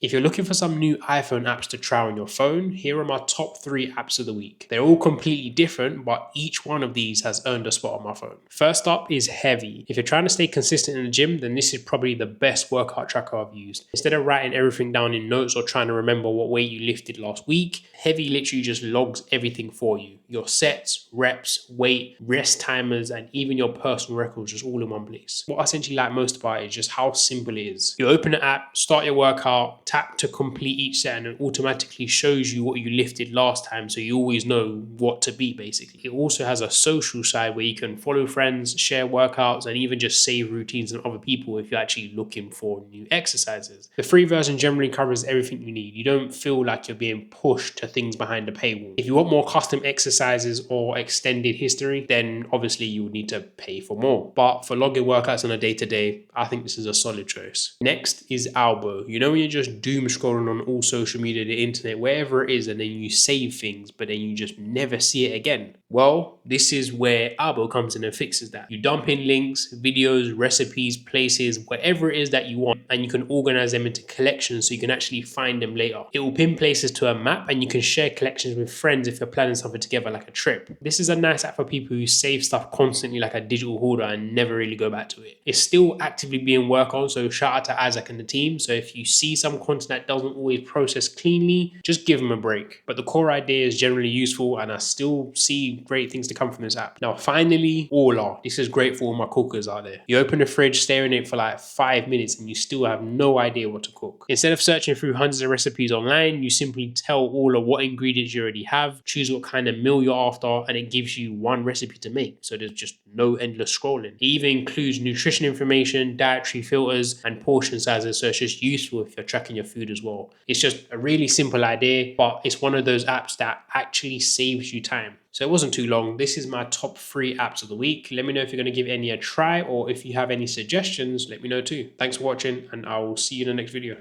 If you're looking for some new iPhone apps to try on your phone, here are my top 3 apps of the week. They're all completely different, but each one of these has earned a spot on my phone. First up is Heavy. If you're trying to stay consistent in the gym, then this is probably the best workout tracker I've used. Instead of writing everything down in notes or trying to remember what weight you lifted last week, Heavy literally just logs everything for you. Your sets, reps, weight, rest timers, and even your personal records just all in one place. What I essentially like most about it is just how simple it is. You open the app, start your workout, tap to complete each set, and it automatically shows you what you lifted last time, so you always know what to beat basically. It also has a social side where you can follow friends, share workouts, and even just save routines on other people if you're actually looking for new exercises. The free version generally covers everything you need. You don't feel like you're being pushed to things behind the paywall. If you want more custom exercises or extended history, then obviously you would need to pay for more. But for logging workouts on a day-to-day, I think this is a solid choice. Next is Albo. You know when you're just doom scrolling on all social media, the internet, wherever it is, and then you save things, but then you just never see it again? Well, this is where Albo comes in and fixes that. You dump in links, videos, recipes, places, whatever it is that you want, and you can organize them into collections so you can actually find them later. It will pin places to a map, and you can share collections with friends if you're planning something together like a trip. This is a nice app for people who save stuff constantly like a digital hoarder and never really go back to it. It's still actively being worked on, so shout out to Isaac and the team. So if you see some content that doesn't always process cleanly, just give them a break. But the core idea is generally useful, and I still see great things to come from this app. Now finally, Orla. This is great for all my cookers out there. You open the fridge, stare in it for like 5 minutes, and you still have no idea what to cook. Instead of searching through hundreds of recipes online, you simply tell Orla what ingredients you already have, choose what kind of meal you're after, and it gives you one recipe to make. So there's just no endless scrolling. It even includes nutrition information, dietary filters, and portion sizes, so it's just useful if you're tracking your food as well. It's just a really simple idea, but it's one of those apps that actually saves you time. So it wasn't too long. This is my top 3 apps of the week. Let me know if you're going to give any a try, or if you have any suggestions, let me know too. Thanks for watching, and I will see you in the next video.